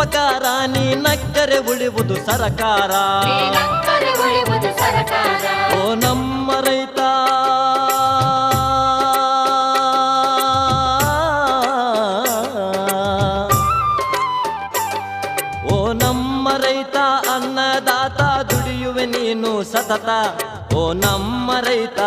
ಉಪಕಾರ ನೀ ನಕ್ಕರೆ ಉಳಿವುದು ಸರಕಾರ ಓ ನಮ್ಮ ರೈತ ಓ ನಮ್ಮ ರೈತ ಅನ್ನದಾತ ದುಡಿಯುವೆ ನೀನು ಸತತ ಓ ನಮ್ಮ ರೈತ